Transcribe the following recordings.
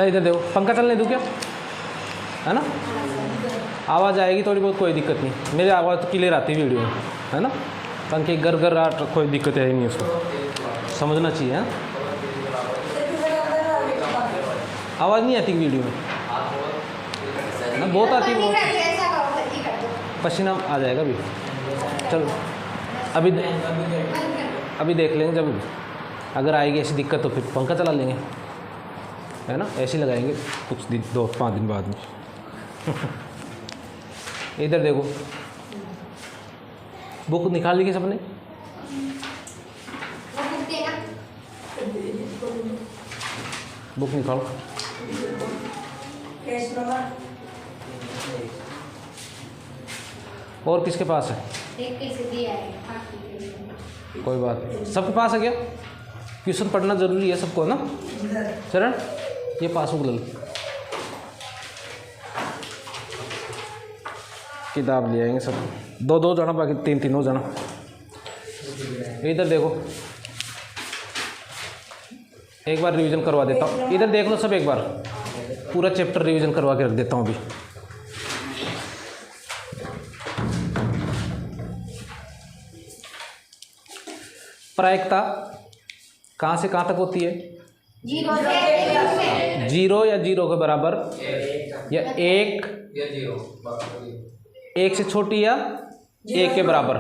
ला इधर देखो, पंखा चलने दूँ क्या, है ना? आवाज़ आएगी थोड़ी बहुत, कोई दिक्कत नहीं, मेरी आवाज़ तो क्लियर आती है वीडियो में, है ना? पंखे घर घर कोई दिक्कत है ही नहीं, उसको समझना चाहिए। है आवाज़ नहीं आती वीडियो में ना, बहुत आती है, पसीना आ जाएगा अभी। चलो अभी देख लेंगे, जब अगर आएगी ऐसी दिक्कत तो फिर पंखा चला लेंगे, है ना? ऐसे लगाएंगे कुछ दिन, 2-5 दिन बाद में। इधर देखो, बुक निकाल ली कि सबने? बुक निकालो। और किसके पास है? कोई बात नहीं, सबके पास है क्या? ट्यूशन पढ़ना जरूरी है सबको ना। चरण ये पासबुक ले लो, किताब ले आएंगे सब, 2-2 जाना, बाकी 3-3 हो जाना। इधर देखो, एक बार रिवीजन करवा देता हूँ, इधर देख लो सब, एक बार पूरा चैप्टर रिवीजन करवा के रख देता हूँ अभी। प्रायिकता कहाँ से कहाँ तक होती है? 0 या 0 के बराबर, या 1 से छोटी या 1 के बराबर,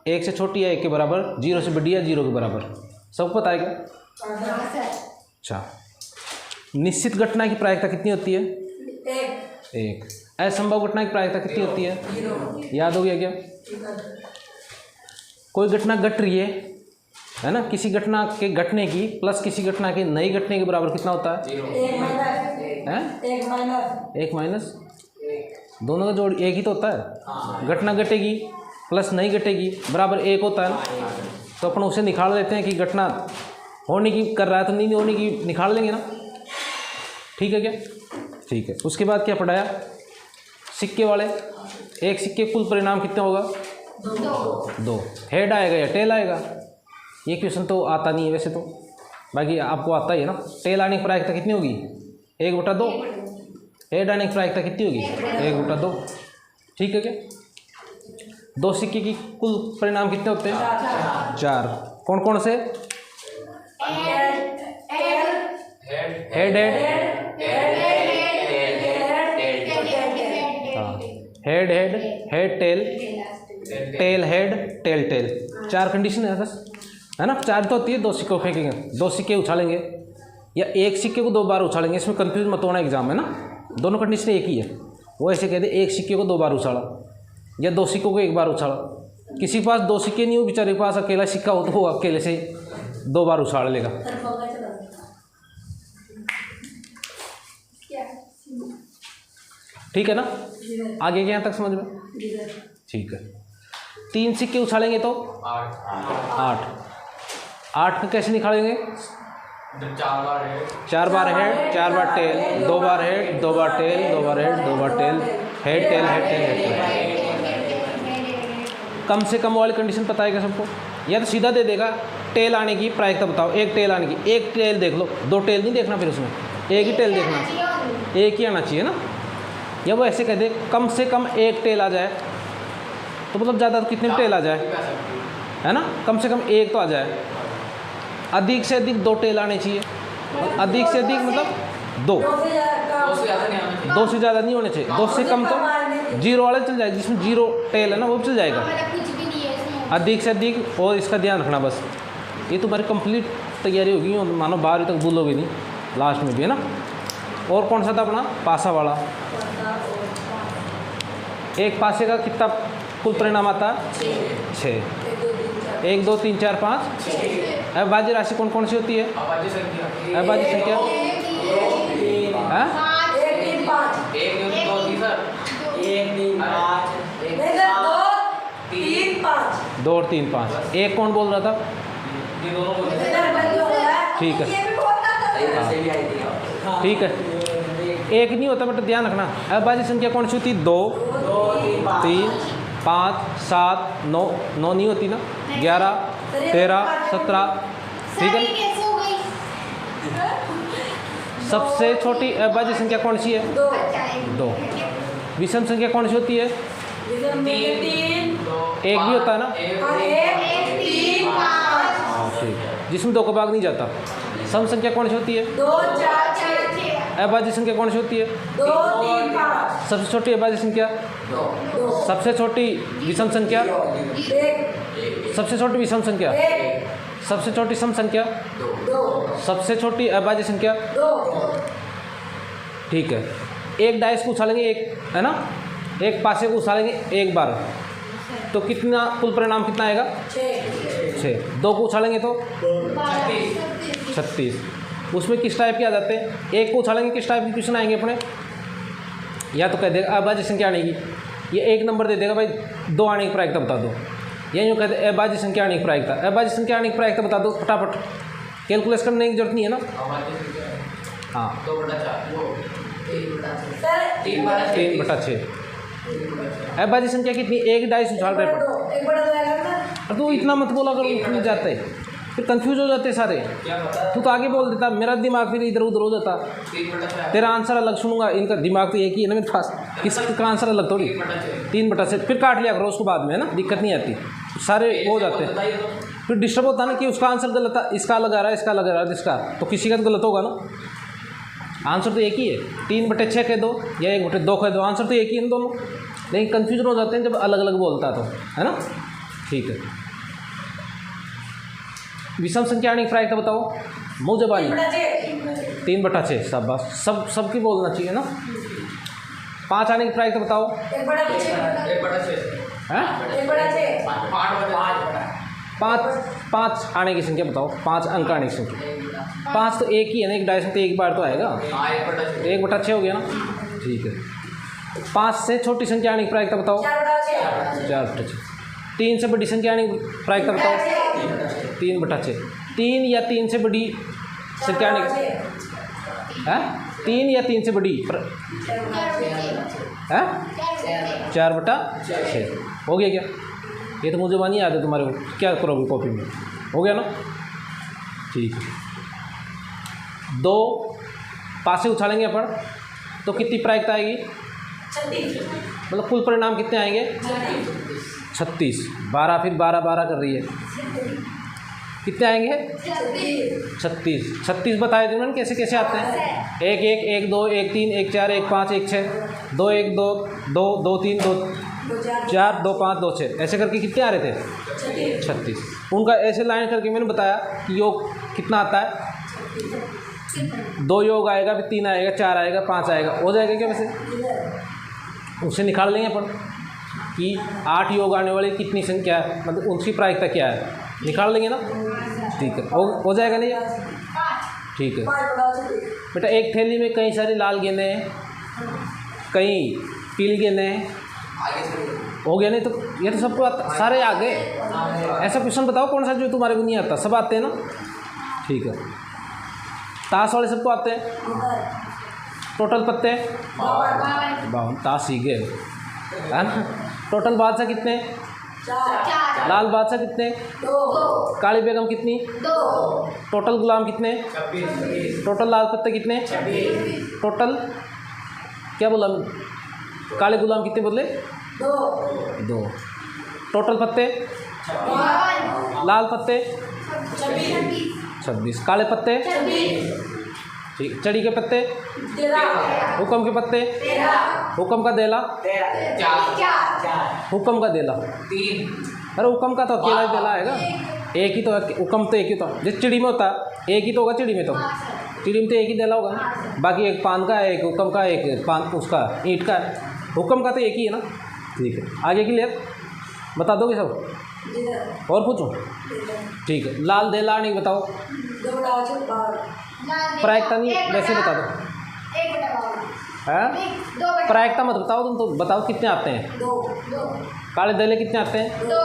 1 से छोटी या 1 के बराबर, 0 से बड़ी या 0 के बराबर, सबको पता है क्या? अच्छा, निश्चित घटना की प्रायिकता कितनी होती है? 1। असंभव घटना की प्रायिकता कितनी होती है? याद हो गया क्या? कोई घटना घट रही है ना, किसी घटना के घटने की प्लस किसी घटना के नई घटने के बराबर कितना होता है? 1 माइनस, दोनों का जोड़ 1 ही तो होता है। घटना घटेगी प्लस नई घटेगी बराबर 1 होता है, तो अपन उसे निकाल लेते हैं कि घटना होने की कर रहा है तो नहीं होने की निकाल लेंगे ना, ठीक है क्या? ठीक है। उसके बाद क्या पढ़ाया? सिक्के वाले, एक सिक्के कुल परिणाम कितना होगा? 2। हेड आएगा या टेल आएगा? ये क्वेश्चन तो आता नहीं है वैसे तो, बाकी आपको आता ही है ना। टेल आने की प्रायिकता कितनी होगी? 1/2। हेड आने की प्रायिकता कितनी होगी? 1/2। ठीक है क्या? 2 सिक्के की कुल परिणाम कितने होते हैं? 4। कौन कौन से? Head tail, tail head, tail tail, 4 condition है बस, है ना? 4 तो होती है। 2 सिक्के फेंकेंगे, 2 सिक्के उछालेंगे या 1 सिक्के को 2 बार उछालेंगे, इसमें कंफ्यूज मत होना एग्जाम है ना, दोनों कंडीशन एक ही है। वो ऐसे कहते 1 सिक्के को 2 बार उछाला या 2 सिक्कों को 1 बार उछाला। किसी के पास 2 सिक्के नहीं हो, बेचारे के पास अकेला सिक्का हो तो वो अकेले से 2 बार उछाल लेगा। ठीक है ना? आगे के यहाँ तक समझ में? ठीक है। 3 सिक्के उछालेंगे तो 8। 8 को कैसे निकालेंगे? 4 बार हेड, 4 बार टेल, 2 बार हेड, 2 बार टेल, 2 बार हेड, 2 बार tail, head tail, head tail, head tail. कम से कम वाली कंडीशन पता है क्या सबको? या तो सीधा दे देगा टेल आने की प्रायिकता बताओ, 1 टेल आने की। 1 टेल देख लो, 2 टेल नहीं देखना, फिर उसमें 1 ही टेल देखना, 1 ही आना चाहिए ना। या वो ऐसे कह दे कम से कम 1 टेल आ जाए, तो मतलब ज़्यादा तो कितने टेल आ जाए, है ना? कम से कम 1 तो आ जाए। अधिक से अधिक 2 टेल आने चाहिए। अधिक से अधिक मतलब 2, 2 से ज़्यादा नहीं होने चाहिए। 2 से कम तो 0 वाला चल जाएगा, जिसमें 0 टेल है ना वो चल जाएगा। अधिक से अधिक, और इसका ध्यान रखना बस, ये तुम्हारी कंप्लीट तैयारी होगी, मानो 12वीं तक भूलोगे नहीं, लास्ट में भी, है ना। और कौन सा था अपना? पासा वाला। एक पासे का कितना कुल परिणाम आता है? 6। 1 2 3 4 5। अविभाज्य राशि कौन कौन सी होती है? अविभाज्य संख्या 2 और 3 5। एक कौन बोल रहा था? ठीक है, ठीक है। एक नहीं होता बेटा, ध्यान रखना। अविभाज्य संख्या कौन सी होती? 2 3 5 7 9 9 नहीं होती ना, 11 13 17। ठीक है, सबसे छोटी अविभाज्य संख्या कौन सी है? 2। विषम संख्या कौन सी होती है? 3 एक भी होता है ना? 1 3 5 हाँ ठीक है, जिसमें 2 का भाग नहीं जाता। सम संख्या कौन सी होती है? 2 4 6 अविभाज्य संख्या कौन सी होती है? 2 3 5 सबसे छोटी अविभाज्य संख्या? 2 सबसे छोटी विषम संख्या? 1 सबसे छोटी विषम संख्या? 1 सबसे छोटी सम संख्या? 2 सबसे छोटी अविभाज्य संख्या? 2 ठीक है, एक डाइस को उछालेंगे, एक है ना, एक पासे को उछालेंगे एक बार, तो कितना कुल परिणाम कितना आएगा? 6। 2 को उछालेंगे तो 36। उसमें किस टाइप के आ जाते हैं? एक को उछालेंगे किस टाइप के क्वेश्चन आएंगे अपने? या तो कह देगा अविभाज्य संख्या आने की, ये एक नंबर दे देगा भाई 2 आने की प्रायिकता बता दो, या यूँ कहते अविभाज्य संख्या आने की प्रायिकता। अविभाज्य संख्या आने की प्रायिकता बता दो फटाफट, कैलकुलेट करने की जरूरत नहीं है ना। हाँ 3/6। अविभाज्य संख्या कितनी? एक डाइस उछाल रहे पर। एक बड़ा जाएगा ना। अब तू इतना मत बोला करो, उठ जाते हैं फिर कंफ्यूज हो जाते सारे। तू तो आगे बोल देता, मेरा दिमाग फिर इधर उधर हो जाता। तेरा आंसर अलग सुनूंगा, इनका दिमाग तो एक ही है ना मेरे पास, किसका आंसर अलग थोड़ी। 3/6 फिर काट लिया करो उसको बाद में, है ना, दिक्कत नहीं आती, सारे वो हो जाते हैं। फिर डिस्टर्ब होता है ना कि उसका आंसर गलत था, इसका अलग आ रहा है, इसका अलग आ रहा है, इसका तो किसी का तो गलत होगा ना। आंसर तो एक ही है, 3/6 कह दो या 1/2 कह दो, आंसर तो एक ही है दोनों, लेकिन कन्फ्यूजन हो जाते हैं जब अलग अलग बोलता तो, है ना। ठीक है, विषम संख्या आने की प्रायिकता बताओ मुँह जबानी। 3/6 शाबाश, सबकी बोलना चाहिए ना। 5 आने की प्रायिकता बताओ। 5 आने की संख्या बताओ, 5 अंक आने की संख्या। 5 तो एक ही है ना, एक डाइस में तो एक बार तो आएगा, 1/6 हो गया ना। ठीक है, 5 से छोटी संख्या आने की प्रायिकता बताओ। 4/6। 3 से बड़ी संख्या आने की प्रायिकता बताओ। 3/6। 3 या 3 से बड़ी संख्या आने की है, 3 या 3 से बड़ी है 4/6 हो गया क्या? ये तो मुझे नहीं याद है तुम्हारे को, क्या करोगे कॉपी में, हो गया ना। ठीक है, 2 पासे उछालेंगे अपन तो कितनी प्रायिकता आएगी? मतलब कुल परिणाम कितने आएंगे? 36। 12 फिर 12 कर रही है, कितने आएंगे? 36 बताए थे उन्होंने कैसे कैसे आते हैं। 1 1 1 2 1 3 1 4 1 5 1 6 2 1 2 2 2 3 2 4 2 5 2 6 ऐसे करके कितने आ रहे थे? 36। उनका ऐसे लाइन करके मैंने बताया कि योग कितना आता है। 2 योग आएगा, फिर 3 आएगा, 4 आएगा, 5 आएगा, हो जाएगा क्या वैसे? उससे निकाल लेंगे अपन कि 8 योग आने वाली कितनी संख्या है, मतलब उनकी प्रायिकता क्या है, निकाल लेंगे ना। ठीक है, हो जाएगा नहीं? ठीक है बेटा, एक थैली में कई सारी लाल गेंदें हैं, कई पीली गेंदें हैं, हो गया नहीं? तो ये तो सबको आता, सारे आ गए। ऐसा क्वेश्चन बताओ कौन सा जो तुम्हारे को नहीं आता, सब आते हैं ना। ठीक है, ताश वाले सबको आते हैं। टोटल पत्ते 52, ताश सीख गए, है ना। टोटल बादशाह कितने? 4 लाल बादशाह कितने? 2 काली बेगम कितनी? 2 टोटल गुलाम कितने? 26 टोटल लाल पत्ते कितने? 26 टोटल क्या बोला, काले गुलाम कितने बोले? 2 टोटल पत्ते? 52 लाल पत्ते 26 26, काले पत्ते 26 ठीक, चढ़ी के पत्ते 13 हुक्म के पत्ते 13 हुक्म का देला 4 हुक्म का देला 3 अरे हुक्म का तो अकेला ही देला आएगा, एक ही तो हुक्म तो एक ही तो, जिस चिड़ी में होता एक ही तो होगा, चिड़ी में तो एक ही देला होगा, बाकी एक पान का है, एक हुक्म का, एक पान उसका ईंट का है, हुक्म का तो एक ही है ना। ठीक है, आगे क्लियर, बता दोगे सब और पूछूं? ठीक है, लाल देला नहीं बताओ, प्रायिकता नहीं वैसे बता दो, है प्रायिकता मत बताओ तुम, तो बताओ कितने आते हैं। 2 काले देले कितने आते हैं? 2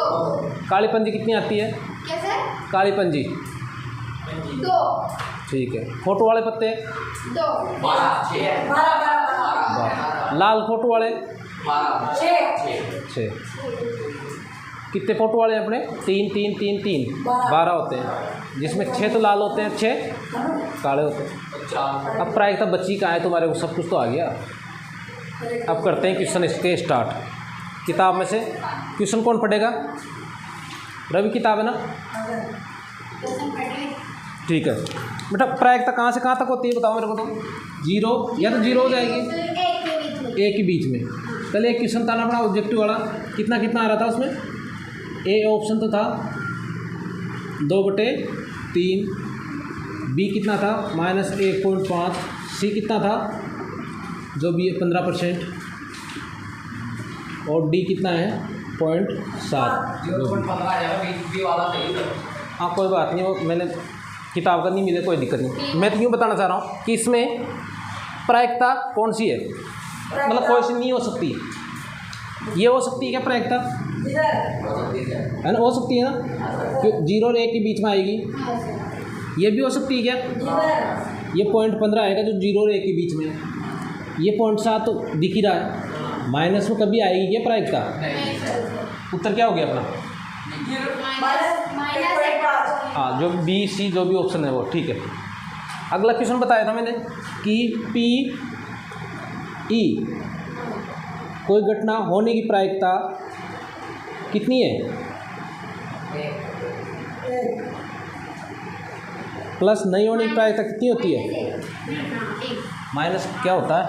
काली पंजी कितनी आती है? कैसे? काली पंजी 2 ठीक है, फोटो वाले पत्ते 2 12 लाल फोटो वाले 6 6 कितने फोटो वाले हैं अपने? 3 3 3 3 12 होते हैं, जिसमें 6 तो लाल होते हैं, 6 काले होते हैं। अब प्रायिकता बच्ची कहाँ है तुम्हारे को? सब कुछ तो आ गया। अब करते हैं क्वेश्चन इसके स्टार्ट। किताब में से क्वेश्चन कौन पढ़ेगा? रवि किताब है ना? ठीक है बेटा। प्रायिकता कहाँ से कहाँ तक होती है बताओ मेरे को तो? 0 या तो 0 हो जाएगी ए के बीच में। कल एक क्वेश्चन था ना अपना ऑब्जेक्टिव वाला, कितना कितना आ रहा था उसमें? ए ऑप्शन तो था 2/3, बी कितना था? -1.5, सी कितना था? जो भी है 15%, और डी कितना है? 0.7। हाँ कोई बात नहीं, वो मैंने किताब का नहीं मिले, कोई दिक्कत नहीं। मैं तो यूँ बताना चाह रहा हूँ कि इसमें प्रायिकता कौन सी है, मतलब कोई सी नहीं हो सकती। ये हो सकती है क्या प्रायिकता? है ना, हो सकती है ना, कि 0 और 1 के बीच में आएगी। ये भी हो सकती है क्या? ये 0.15 आएगा जो 0 और 1 के बीच में है। ये 0.7 तो दिख ही रहा है, माइनस में कभी आएगी क्या प्रायिकता? उत्तर क्या हो गया अपना? हाँ, जो बी सी जो भी ऑप्शन है वो ठीक है। अगला क्वेश्चन बताया था मैंने कि पी ई कोई घटना होने की प्रायिकता कितनी है? प्लस नहीं होने की प्रायिकता कितनी होती है? माइनस क्या होता है?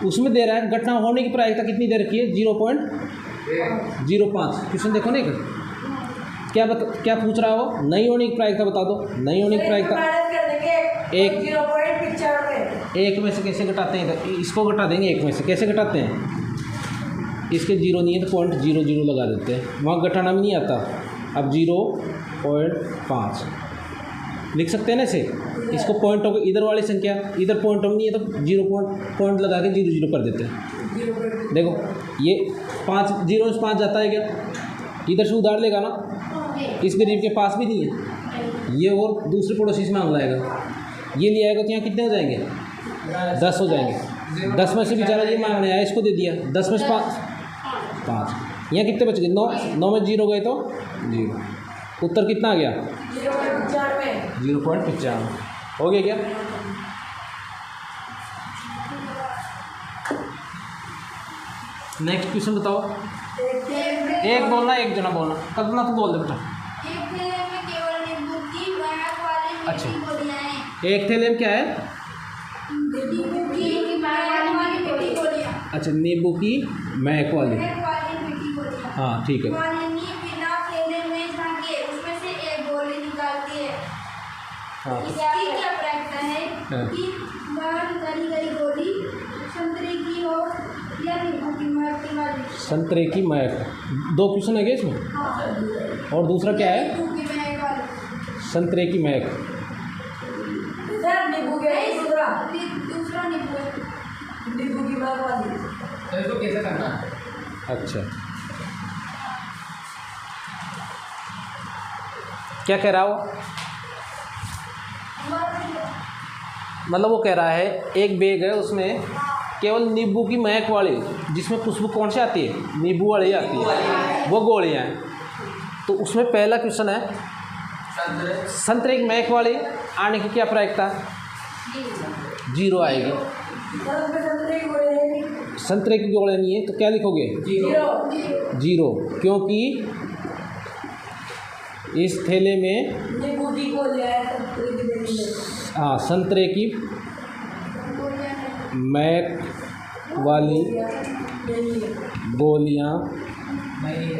उसमें दे रहा है घटना होने की प्रायिकता कितनी दे रखी है? 0.05। क्वेश्चन देखो ना, एक क्या पूछ रहा हो? नहीं होने की प्रायिकता बता दो। नहीं होने की प्रायिकता एक में से कैसे घटाते हैं? इसको घटा देंगे एक में से। कैसे घटाते हैं? इसके 0 नहीं है तो 0.00 लगा देते हैं, वहाँ घटाना भी नहीं आता। अब 0.5 लिख सकते हैं ना इसे। इसको पॉइंट हो इधर वाली संख्या, इधर पॉइंट नहीं है तो 0 पॉइंट लगा के 0 कर देते हैं। देखो ये 5 0 से 5 जाता है क्या? इधर से उधार लेगा ना, इस गरीब के पास भी नहीं है ये, और दूसरे पड़ोसी से मांग लाएगा। ये ले आएगा तो यहाँ कितने हो जाएंगे? 10 हो जाएंगे। 10 में से बेचारा ये मांगने आया, इसको दे दिया। 10 में से 5, यहाँ कितने बच गए? 9 में 0 गए तो 0। उत्तर कितना आ गया? 0.95 हो गया क्या? नेक्स्ट क्वेश्चन बताओ। एक बोलना, एक जना बोलना। कल्पना तू बोल दे बेटा। अच्छा, एक थैले में क्या है? अच्छा, नींबू की महक वाली। हाँ ठीक है। हाँ संतरे की महक। 2 क्वेश्चन है क्या इसमें? और दूसरा क्या है? संतरे की महक। कैसे करना? अच्छा, क्या कह रहा हो? मतलब वो कह रहा है एक बैग है, उसमें केवल नींबू की महक वाली, जिसमें खुशबू कौन सी आती है? नींबू वाली आती है, वो गोलियाँ हैं। तो उसमें पहला क्वेश्चन है संतरे की महक वाली आने की क्या प्रायिकता? 0 आएगी। संतरे की गोले नहीं है तो क्या लिखोगे? 0, क्योंकि इस थैले में हाँ संतरे की महक वाली गोलियाँ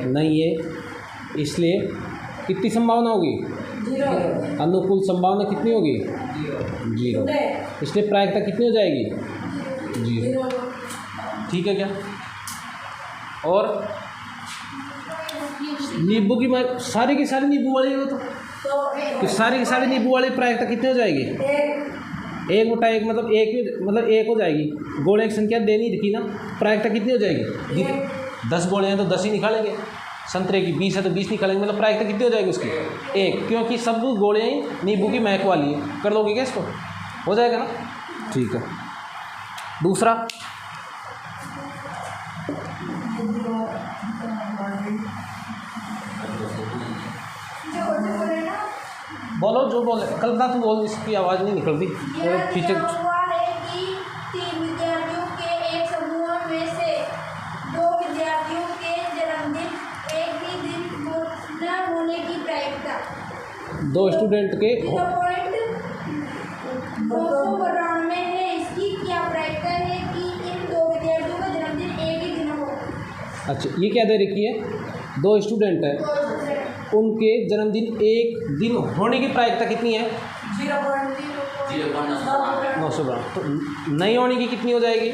नहीं है, इसलिए कितनी संभावना होगी? अनुकूल संभावना कितनी होगी? 0। इसलिए प्रायिकता कितनी हो जाएगी? 0। ठीक है क्या? और नींबू की सारी की सारी नींबू वाली हो तो सारी की सारी नींबू वाली प्रायिकता कितनी हो जाएगी? 1/1 मतलब एक हो जाएगी। गोले की संख्या दे नहीं दिखी ना, प्रायिकता कितनी हो जाएगी? 10 गोले हैं तो 10 ही निकालेंगे। संतरे की 20 है तो 20 निकालेंगे, मतलब प्रायिकता कितनी हो जाएगी उसकी? 1, क्योंकि सब गोले नींबू की महक वाली है। कर लोगे क्या इसको? हो जाएगा ना? ठीक है। दूसरा जो बोले ना बोलो जो बोले, कल्पना तू बोल, इसकी आवाज़ नहीं निकलती यह पीछे। क्या हुआ है कि 3 विद्यार्थियों के एक समूह में से 2 विद्यार्थियों के जन्मदिन एक ही दिन न होने की प्रायिकता 2 स्टूडेंट के 0.292 है। इसकी क्या प्रायिकता है कि इन 2 विद्यार्थियों का जन्मदिन एक ही दिन हो? अच्छा, ये क्या दे रखी है? 2 स्टूडेंट है, उनके जन्मदिन एक दिन होने की प्रायिकता कितनी है? 900। तो नहीं होने की कितनी हो जाएगी?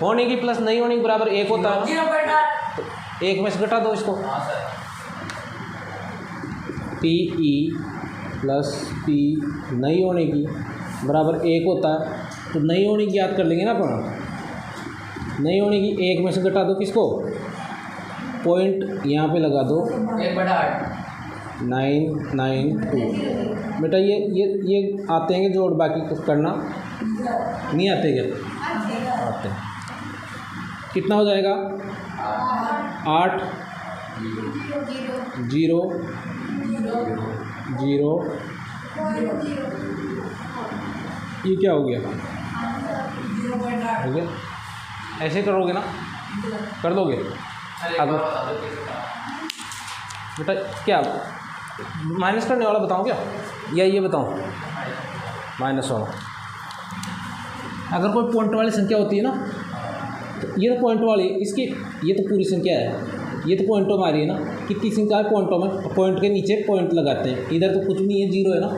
होने की प्लस नहीं होने के बराबर 1 होता है। तो 1 में से घटा दो इसको। PE प्लस P नहीं होने की बराबर 1 होता है। तो नहीं होने की याद कर लेंगे ना अपन। नहीं होने की 1 में से घटा दो किसको? पॉइंट यहाँ पे लगा दो 992। बेटा ये आते हैं जोड़, बाकी कुछ करना नहीं आते क्या? आते हैं। कितना हो जाएगा? 8 0 0। ये क्या हो गया? हो गया। ऐसे करोगे ना, कर दोगे? अगर बेटा क्या माइनस करने वाला बताऊँ क्या, या ये बताऊँ माइनस वाला? अगर कोई पॉइंट वाली संख्या होती है ना, तो ये तो पॉइंट वाली, इसकी ये तो पूरी संख्या है, ये तो पॉइंटों में आ रही है ना। कितनी संख्या है पॉइंटों में? पॉइंट के नीचे पॉइंट लगाते हैं। इधर तो कुछ नहीं है, 0 है ना,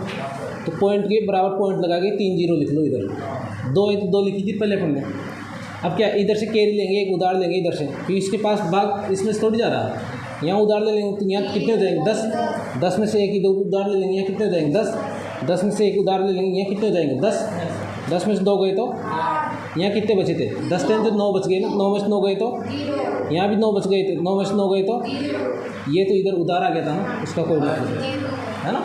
तो पॉइंट के बराबर पॉइंट लगा के 3 0 लिख लो। इधर 2 है तो 2 लिखी थी पहले अपन ने। अब क्या, इधर से कैरी लेंगे, एक उधार लेंगे इधर से, क्योंकि इसके पास भाग इसमें से थोड़ी जा रहा है। यहाँ उधार ले लेंगे तो यहाँ कितने हो जाएंगे? 10। 10 में से एक ही 2 उधार ले लेंगे, यहाँ कितने हो जाएंगे? 10। 10 में से एक उधार ले लेंगे, यहाँ कितने हो जाएंगे? 10। 10 में से 2 गए तो यहाँ कितने बचे थे? 10 थे तो 9 बच गए ना। 9 में से 9 गए तो यहाँ भी 9 बच गए थे। 9 में से 9 गए तो ये तो इधर उधार आ गया था ना, इसका कोई मतलब नहीं है ना।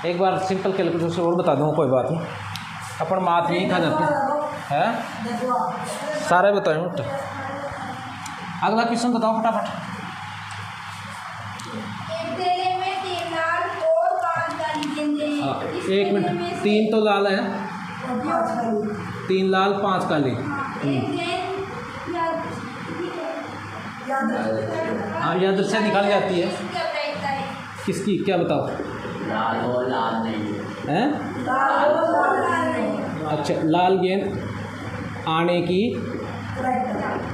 एक बार सिंपल कैलकुलेटर से और बता दूँगा, कोई बात नहीं, अपन मात यहीं खा जाते हैं। सारे बताए मिनट। अगला क्वेश्चन बताओ फटाफट। एक थैले में 3 लाल और 5 काली गेंदें हैं। इस 1 थैले मिनट, में से 3 तो लाल है, 3 लाल 5 काली। एक गेंद हाँ, याद से निकाल जाती है। इसकी क्या प्रायिकता है? किसकी, क्या बताओ? लाल और लाल नहीं हैं? अच्छा, लाल गेंद आने की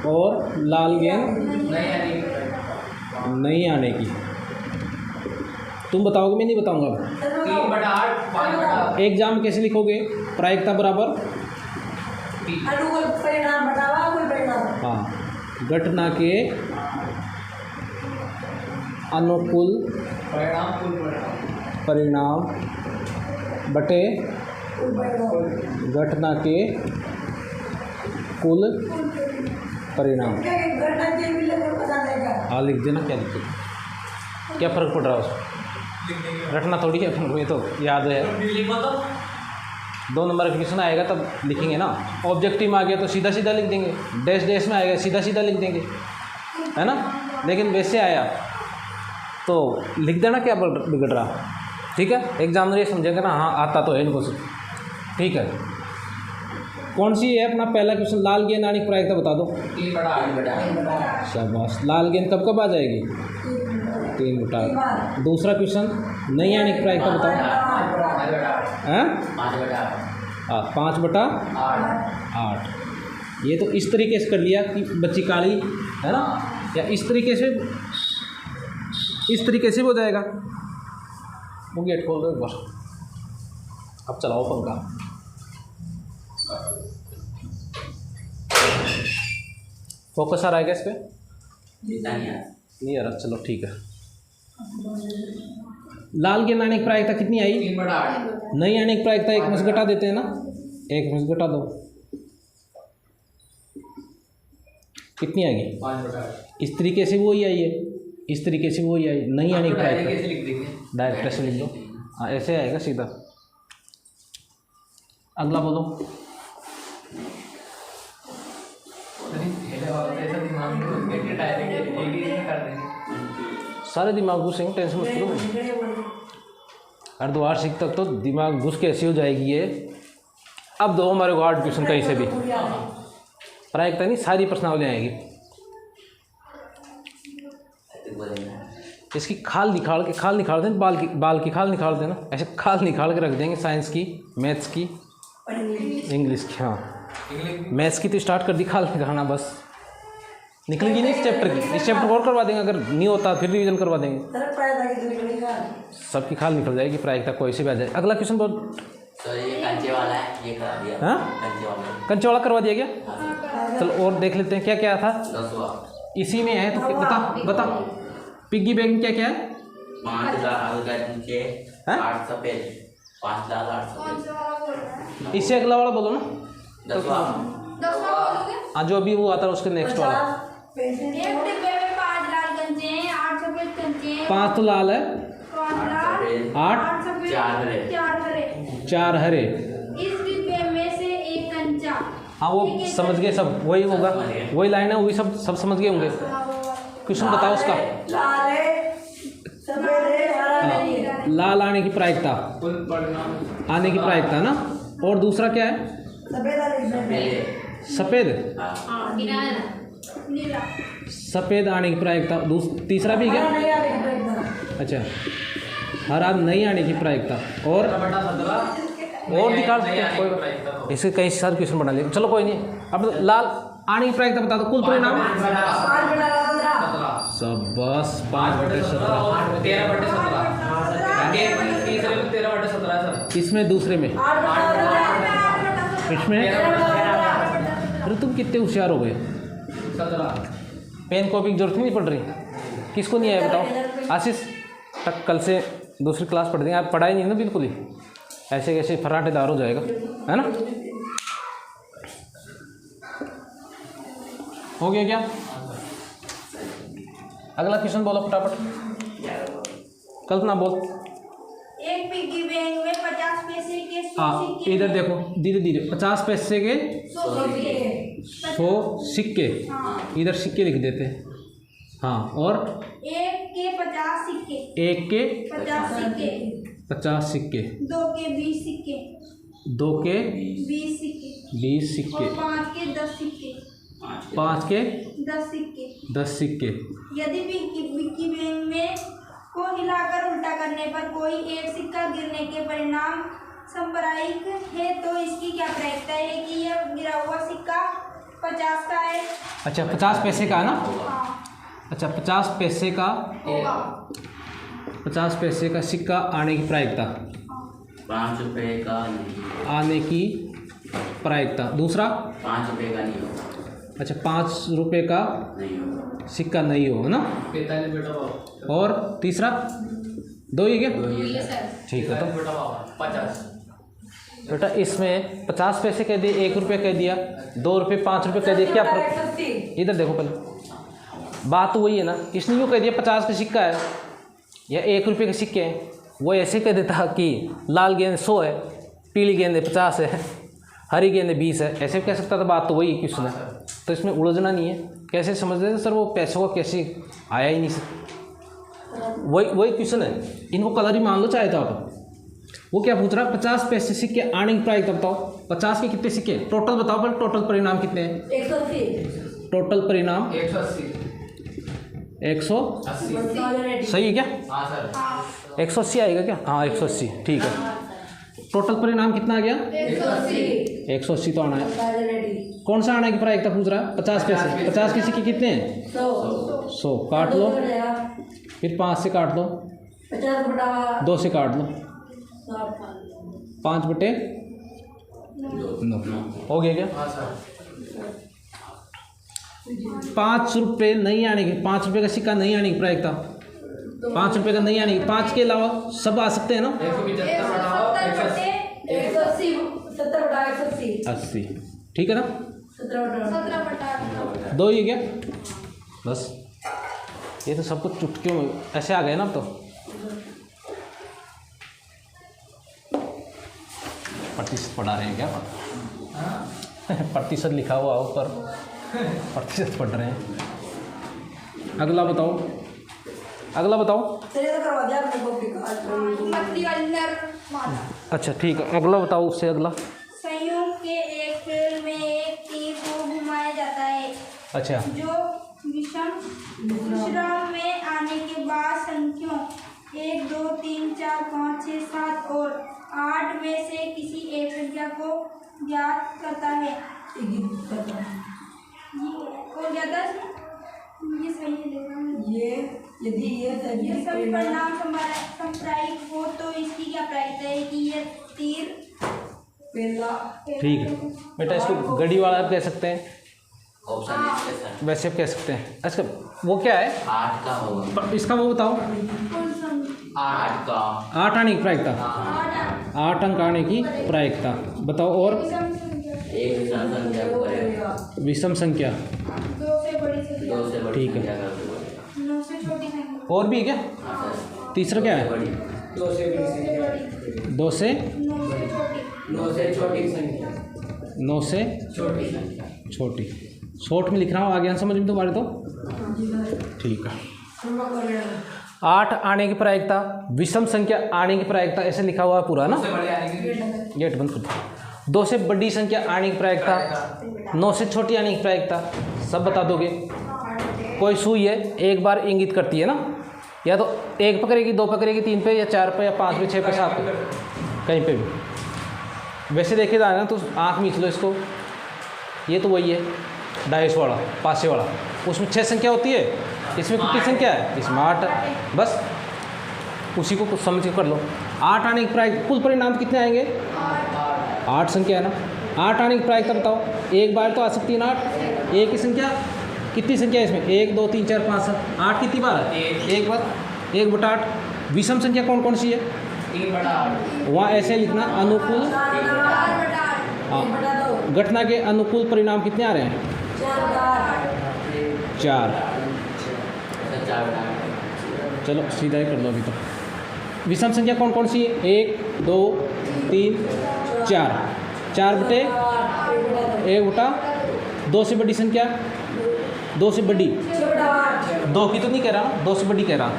और लाल गेंद नहीं आने की। तुम बताओगे, मैं नहीं बताऊंगा। 3/8 5/8 एक जाम कैसे लिखोगे? प्रायिकता बराबर हाँ, घटना के अनुकूल परिणाम बटे घटना के कुल परिणाम। हाँ, लिख देना। क्या लिखे, क्या फ़र्क पड़ रहा है उसमें? रटना थोड़ी है, ये तो याद है। 2 नंबर का क्वेश्चन आएगा तब लिखेंगे ना। ऑब्जेक्टिव में आ गया तो सीधा सीधा लिख देंगे, डैश डैश में आएगा सीधा सीधा लिख देंगे, है ना। लेकिन वैसे आया तो लिख देना, क्या बिगड़ रहा। ठीक है, एग्जामिनर ये समझेगा ना, हाँ आता तो है इनको से। ठीक है, कौन सी है अपना पहला क्वेश्चन? लाल गेंद आने की प्रायिकता बता दो। 3/8 शाबाश। लाल गेंद कब कब आ जाएगी? 3/8। दूसरा क्वेश्चन, नहीं आने की प्रायिकता बताओ। हैं? 5/8। ये तो इस तरीके से कर लिया कि बच्ची काली है ना, या इस तरीके से भी हो जाएगा। वो गेट खोल दो एक बार, अब चलाओ पंखा। फोकस आ रहा है क्या इस पर? नहीं आ रहा, चलो ठीक है। लाल गेंद आने की प्रायिकता कितनी आई? 3/8 नहीं आने की प्रायिकता 1 में से घटा देते हैं ना, 1 में से घटा दो, कितनी आएगी? 5/8 इस तरीके से वही आई है, इस तरीके से वही आई। नहीं आने की प्रायिकता कैसे लिख देंगे? डायरेक्ट ऐसे लिख दो। हाँ, ऐसे आएगा सीधा। अगला बोलो। सारे दिमाग घुसेंगे, टेंशन मत करो। अर्धवार्षिक तक तो दिमाग घुस के ऐसी हो जाएगी ये। अब दो हमारे को आर्ट क्वेश्चन कहीं से भी, प्रायिकता नहीं, सारी प्रश्नावली आएगी। इसकी खाल निकाल देना, बाल की खाल निकाल देना, ऐसे खाल निकाल के रख देंगे। साइंस की, मैथ्स की, इंग्लिश की। हाँ, मैथ्स की तो स्टार्ट कर दी, खाल निकालना बस निकलेगी नहीं इस चैप्टर की। इस चैप्टर को और करवा देंगे, अगर नहीं होता फिर रिवीजन करवा देंगे। सबकी खाल निकल जाएगी, प्रायिकता कोई से भी आ जाए। अगला क्वेश्चन बोल। सर ये कंचे वाला है, ये करा दिया। हाँ, कंचे वाला करवा दिया क्या? चलो और देख लेते हैं क्या क्या था 10वां इसी में है। तो बता पिग्गी बैंक क्या क्या है? 5 लाल कंचे, हाँ? 8 सफेद, 5 लाल 8 कौन सफेद। सा वाला बोल रहा है? इससे अगला वाला बोलो ना। 10वां 10वां बोलोगे? हाँ, जो अभी वो आता है उसके नेक्स्ट वाला। एक डिब्बे में 5 लाल कंचे हैं, 8 सफेद कंचे हैं। 5 तो लाल है, 5 लाल, 8 8 सफेद, 4 हरे। 4 हरे। 4 हरे। इस डिब्बे में से एक कंचा। हाँ, वो समझ गए सब, वही होगा, वही लाइन है, वही सब समझ गए होंगे। क्वेश्चन बताओ उसका। लाल है, सफेद है, हरा नहीं है। हाँ, लाल आने की प्रायिकता, आने की प्रायिकता ना। और दूसरा क्या है? सफेद आने पहले सफेद। हाँ नीला। सफेद आने की प्रायिकता। तीसरा भी क्या? नहीं आने की प्रायिकता। अच्छा, हरा नहीं आने की प्रायिकता। और दिखा कोई, इसके कई सारे क्वेश्चन बना लिए। चलो कोई नहीं, अब लाल आने की प्रायिकता बता दो। कुल परिणाम 5/15। सब बस 5/17। 13/17 इसमें दूसरे में 8/15। इसमें। अरे तुम कितने होशियार हो गए। 17 पेन कॉपी की जरूरत ही नहीं पड़ रही। किसको नहीं आया बताओ? आशीष तक कल से दूसरी क्लास पढ़ देंगे। आप पढ़ाई नहीं ना बिल्कुल ही, ऐसे कैसे फराटेदार हो जाएगा, है ना? हो गया क्या? अगला क्वेश्चन बोलो फटाफट। कल्पना बोल। एक पिग्गी बैंक में 50 पैसे के 100 हाँ, सिक्के। इधर देखो धीरे धीरे। 50 पैसे के 100 सिक्के। 100 सिक्के, हाँ। इधर सिक्के लिख देते हैं। हाँ, और एक के 50 सिक्के। एक के 50 सिक्के। 50 सिक्के, 2 के 20 सिक्के। 2 के 20 सिक्के। 20 सिक्के, और 5 के 10 सिक्के। 5 के 10 सिक्के। 10 सिक्के। यदि पिग्गी बैंक में को हिलाकर उल्टा करने पर कोई एक सिक्का गिरने के परिणाम संप्रायिक है तो इसकी क्या प्रायिकता है कि यह गिरा हुआ सिक्का 50 का है? अच्छा, 50 पैसे का है ना? हाँ, अच्छा, 50 पैसे का, होगा। 50 पैसे का सिक्का आने की प्रायिकता, 5 रुपए का नहीं, आने की प्रायिकता। दूसरा 5 रुपए का नहीं होगा, अच्छा 5 रुपये का नहीं होगा। सिक्का नहीं हो, है ना? 45 बेटा। और तीसरा 2 ही क्या? सर। ठीक है। तो 50 बेटा इसमें 50 पैसे कह दिए, 1 रुपये कह दिया, 2 रुपये, 5 रुपये कह दिया, क्या फर्क? इधर देखो पहले, बात तो वही है ना। इसने यूँ कह दिया 50 का सिक्का है या 1 रुपये के सिक्के हैं। वो ऐसे कह देता कि लाल गेंद 100 है, पीली गेंद 50 है, हरी गेंद 20 है, ऐसे भी कह सकता था। बात तो वही क्वेश्चन है, तो इसमें उलझना नहीं है। कैसे समझ रहे थे सर? वो पैसों का कैसे आया ही नहीं सर। वही क्वेश्चन है, इनको कलर ही मान लो चाहे तो आप। वो क्या पूछ रहा है? 50 पैसे सिक्के आने की प्रायिकता बताओ। 50 के कितने सिक्के टोटल बताओ, पर टोटल परिणाम कितने हैं? 180। टोटल परिणाम 180 180। सही है क्या? हाँ सर। 180 आएगा क्या? हाँ 180, ठीक है। टोटल परिणाम कितना आ गया? 180 तो आना है। कौन सा आना की प्रायिकता पूछ रहा है? 50 पैसे। 50 के सिक्के कितने हैं? 100 काट लो, फिर 5 से काट दो, 2 से काट लो, 5/9 हो गया क्या? हाँ सर। 5 रुपये नहीं आने की, 5 रुपये का सिक्का नहीं आने की प्रायिकता, 5 रुपये का नहीं आने की। 5 के अलावा सब आ सकते हैं ना? 80, ठीक है ना? 2 ही है क्या? बस ये तो सब कुछ चुटकियों में ऐसे आ गए ना। अब तो प्रतिशत पढ़ा रहे हैं क्या? प्रतिशत लिखा हुआ ऊपर। प्रतिशत पढ़ रहे हैं। अगला बताओ, अगला बताओ। चलिए तो करवा दिया आपने पब्लिक मछली वाली नर मादा। अच्छा ठीक है, अगला बताओ, उससे अगला। संयोग के एक खेल में एक तीर को घुमाया जाता है अच्छा जो विश्राम में आने के बाद संख्याओं 1 2 3 4 5 6 7 और 8 में से किसी एक संख्या को ज्ञात करता है। ये और ज्यादा ये सही है, देखा मैंने। ये यदि ये सभी परिणाम सांप्रदायिक हो तो इसकी क्या प्रायिकता है कि ये तीर पहला ठीक है बेटा, इसको गड़ी वाला आप कह सकते हैं, ऑप्शन इसके सर वैसे आप कह सकते हैं। अच्छा वो क्या है 8 का होगा, इसका, वो बताओ। कौन सा 8 का 8 आने की प्रायिकता, 8 अंक आने की प्रायिकता बताओ। और एक विषम संख्या को करेगा, विषम संख्या 2 से बड़ी संख्या, 2 से बड़ी ठीक है। संख्या कर दो। 9 से छोटी संख्या, और भी है क्या? हाँ सर, तीसरा क्या है? बड़ी 2 से बड़ी, 2 से 9 से छोटी, 9 से छोटी संख्या, 9 से छोटी संख्या। छोटी। शॉर्ट में लिख रहा हूँ, आगे समझ में तुम्हारे तो ठीक है। 8 आने की प्रायिकता, विषम संख्या आने की प्रायिकता, ऐसे लिखा हुआ है पूरा ना। गेट बंद कर दो। 2 से बड़ी संख्या आने की प्रायिकता, 9 से छोटी आने की प्रायिकता, सब बता दोगे। कोई सुई है, एक बार इंगित करती है ना, या तो 1 पकड़ेगी, 2 पकड़ेगी, 3 पे या 4 पे या 5 पे, 6 पे, 7 पे, कहीं पे भी। वैसे देखे जाए ना तो आँख मीच लो इसको, ये तो वही है डाइस वाला, पासे वाला, उसमें 6 संख्या होती है, इसमें कितनी संख्या है? इसमें 8। बस उसी को कुछ समझ के कर लो। 8 आने की प्रायिकता, कुल परिणाम कितने आएंगे? 8 संख्या है ना। 8 आने की प्रायिकता बताओ। एक बार तो आ सकती है ना 8, एक ही संख्या। कितनी संख्या है इसमें? 1 2 3 4 5 7 8 कितनी बार है? एक बार, 1/8। विषम संख्या कौन कौन सी है? 3/8। वहाँ ऐसे लिखना, अनुकूल, हाँ, घटना के अनुकूल परिणाम कितने आ रहे हैं? 4। चलो सीधा ही कर लो अभी तो। विषम संख्या कौन कौन सी है? 1 2 3 4, 4/1/2 से बड़ी संख्या, 2 से बड़ी, 2 की तो नहीं कह रहा ना, 2 से बड़ी कह रहा।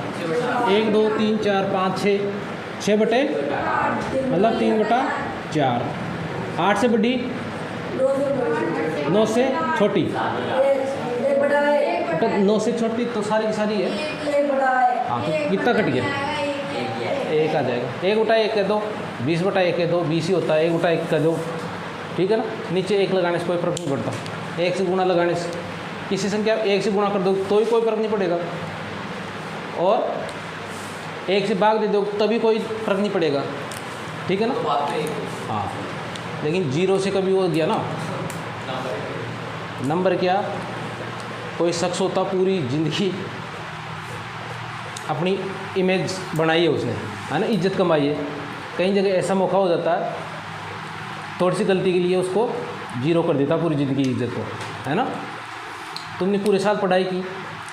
1 2 3 4 5 6, 6/, मतलब 3/4। 8 से बड़ी, 9 से छोटी, 9 से छोटी तो सारी की सारी है। हाँ तो कितना कट गया? 1 आ जाएगा। 1/1 कह दो, 20/1 कह दो, 20 ही होता है। 1/1 कह दो, ठीक है ना। नीचे 1 लगाने से कोई फर्क नहीं पड़ता। 1 से गुणा लगाने से, किसी संख्या 1 से गुणा कर दो तो ही कोई फर्क नहीं पड़ेगा, और 1 से भाग दे दो तभी कोई फर्क नहीं पड़ेगा, ठीक है ना। हाँ लेकिन 0 से कभी हो गया ना, नंबर क्या, कोई शख्स होता पूरी ज़िंदगी अपनी इमेज बनाई है उसने, है ना, इज्जत कमाई है। कई जगह ऐसा मौका हो जाता है, थोड़ी सी गलती के लिए उसको 0 कर देता पूरी ज़िंदगी की इज्जत को, है ना। तुमने पूरे साल पढ़ाई की,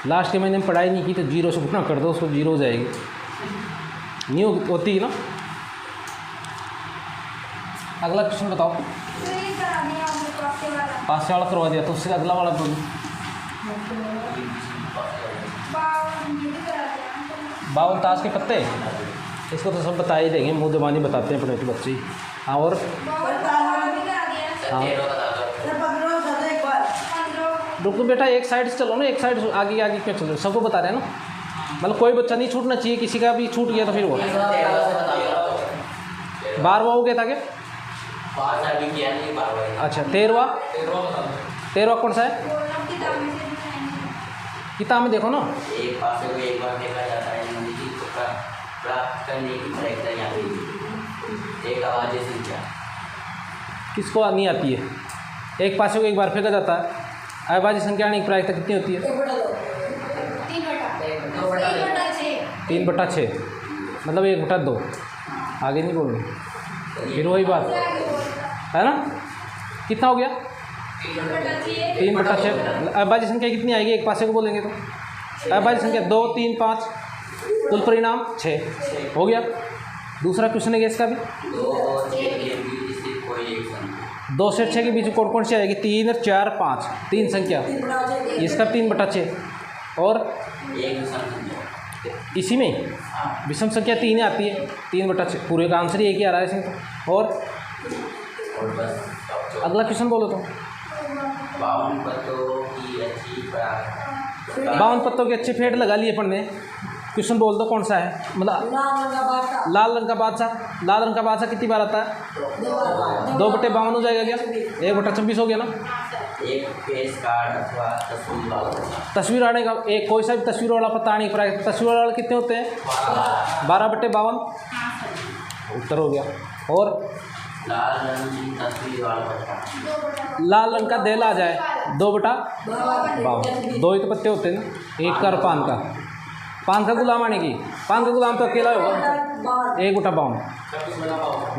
लास्ट के महीने में पढ़ाई नहीं की तो 0 से गुणा कर दो, उसको 0 हो जाएगी, नहीं होती ना। अगला क्वेश्चन बताओ। तो ये करा दिया आपने पासे वाला, पास से वाला करवा दिया तो उससे अगला वाला बोलो। 52 ये भी करा दिया। 52 ताश के पत्ते, इसको तो सब बता ही देंगे, मुँह जबानी बताते हैं अपने तो बच्चे ही। हाँ और 52 वाला भी करा दिया। हाँ एक बार 15 रुको बेटा, एक साइड से चलो ना, एक साइड आगे आगे क्यों चलो, सबको बता रहे हैं ना, मतलब कोई बच्चा नहीं छूटना चाहिए, किसी का भी छूट गया तो फिर वो 12वां हो गया था क्या? अच्छा 13वां कौन सा है? बोलना किताब में से दिखाएंगे। किताब में देखो ना। एक पासे को एक बार देखा जाता है, नंदी को प्राप्त करने की प्रायिकता यहाँ पे एक आवाज़ संख्या किसको नहीं आती है? एक पासे को एक बार फेंका जाता है, अविभाज्य संख्या आने की प्रायिकता कितनी होती है? 3/6, मतलब 1/2। आगे नहीं बोलना, फिर वही बात है ना। कितना हो गया? 3/6। अविभाज्य संख्या कितनी आएगी एक पासे को बोलेंगे तो? अविभाज्य संख्या 2 3 5, कुल परिणाम 6 हो गया। दूसरा क्वेश्चन है इसका भी, 2 और 6 के बीच से कोई एक संख्या, 2 से 6 के बीच में कौन कौन सी आएगी? 3 और 4 5, 3 संख्या, 3/6 इसका 3/6 और एक विषम संख्या। इसी में विषम संख्या 3 ही आती है, 3/6 पूरे का आंसर एक ही आ रहा है इसमें तो। और और बस अगला क्वेश्चन बोलो तो। 52 पत्तों की अच्छी पराग 52 पत्तों के अच्छे फेट लगा लिए अपन ने। क्वेश्चन बोल दो कौन सा है, मतलब लाल रंग का बादशाह। लाल रंग का बादशाह कितनी बार आता है? 2/52 हो जाएगा क्या? 1/26 हो गया ना। एक फेस कार्ड अथवा तस्वीर वाला तस्वीर आने का एक कोई सा भी तस्वीर वाला पत्ता आने का तस्वीर वाला कितने होते हैं? 12/52 उत्तर हो गया। और लाल रंग की तस्वीर वाला पत्ता लाल रंग का देला आ जाए 2/52, 2 ही तो पत्ते होते हैं ना, 1 का और 5 का। 5 का गुलाम आने की, 5 का गुलाम तो अकेला होगा, 1/52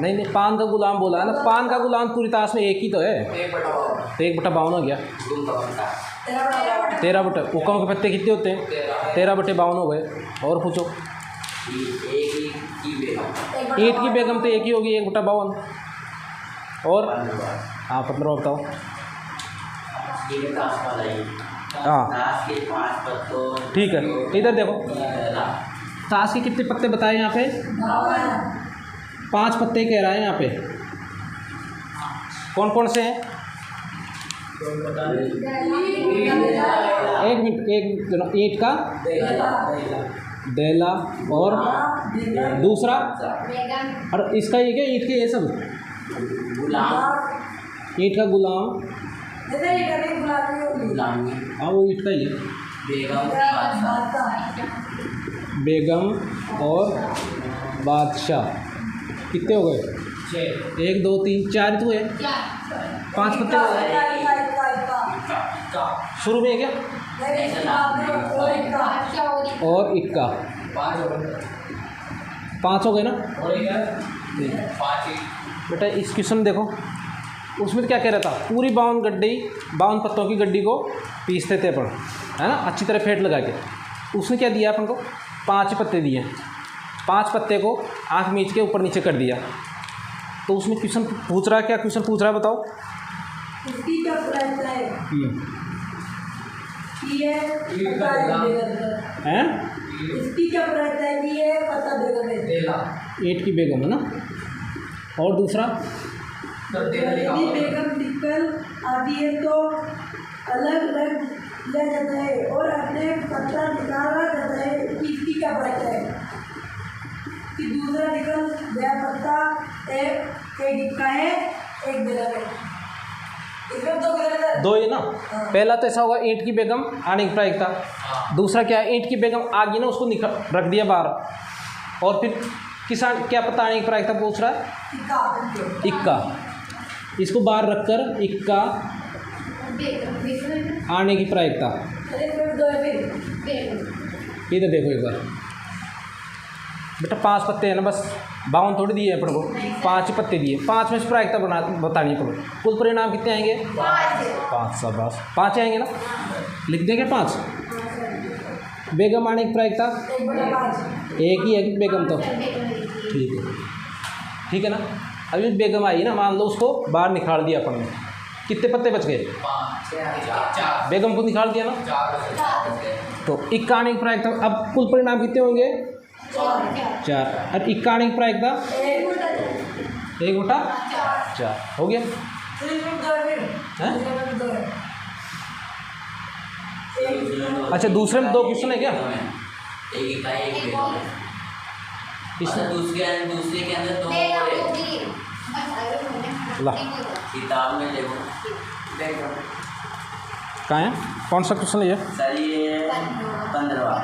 नहीं नहीं 5 का गुलाम बोला है ना। 5 का गुलाम पूरी ताश में एक ही तो है, तो 1/52 हो गया। 13 बटे हुक्म के पत्ते कितने होते हैं? 13/52 हो गए। और पूछो। एक ही की बेगम ईंट की बेगम तो एक ही होगी, 1/52। और 15 हाँ 15 बताओ। ये ताश वाला ही हाँ ताश के 5 पत्तों ठीक है, इधर देखो पहला ताश के कितने पत्ते बताए यहाँ पे? 5 पत्ते कह रहा है यहाँ पे। कौन कौन से हैं? एक मिनट ईंट का देला और दूसरा, और इसका ये क्या ईंट के ये सब? गुलाम ईंट का गुलाम, गुलामी हाँ वो ईंट का ही है। बेगम बादशाह बेगम और बादशाह कितने हो गए? 1 2 3 4 तो है, 5 पत्ते हो गए। शुरू में क्या? और इक्का 5 हो गए ना। बेटा इस क्वेश्चन में देखो, उसमें क्या कह रहा था? पूरी 52 पत्तों की गड्डी को पीसते थे अपन, है ना, अच्छी तरह फेंट लगा के। उसने क्या दिया अपन को? 5 पत्ते दिए। 5 पत्ते को आँख मीच के ऊपर नीचे कर दिया। तो उसमें क्वेश्चन पूछ रहा है, क्या क्वेश्चन पूछ रहा है बताओ? इसकी क्या प्राइस है? ये पता हैं? इसकी क्या प्राइस है? ये पता देगा ईंट की बेगम है ना। और दूसरा यदि बेगम निकल आती है तो अलग अलग लिया जाता है और अपने पत्ता निकाला जाता है। इसकी क्या प्राइस है? कि दूसरा निकल गया पत्ता एक इक्का है, एक बेगम है। इसमें 2 बेगम है। 2 ये ना। पहला तो ऐसा होगा ईंट की बेगम आने की प्रायिकता। दूसरा क्या है? ईंट की बेगम आ गई ना, उसको रख दिया बाहर। और फिर किसान क्या पता आने की प्रायिकता पूछ रहा है? इक्का। इसको बाहर रखकर इक्का आने की प्रायिकता। इधर देखो एक बार बेटा, 5 पत्ते हैं ना, बस 52 थोड़ी दिए अपन को, 5 पत्ते दिए। 5 में से प्रायिकता बतानी पड़ो। कुल परिणाम कितने आएंगे? 5 शाबाश, 5 आएंगे ना। लिख देंगे 5। बेगम आने की प्रायिकता एक ही है कि बेगम तो ठीक है ना। अभी बेगम आई ना, मान लो उसको बाहर निकाल दिया अपन ने, कितने पत्ते बच गए? बेगम को निकाल दिया ना, तो इक्का आने की प्रायिकता। अब कुल परिणाम कितने होंगे? 4। और इक्का आने की प्रायिकता 1/4 हो गया। हैं? अच्छा दूसरे में 2 क्वेश्चन है क्या? एक इक्का एक बेगम है। इसमें दूसरे के अंदर 2 ला किताब में देखो कहाँ है? कौन सा क्वेश्चन है ये? सर ये 15वां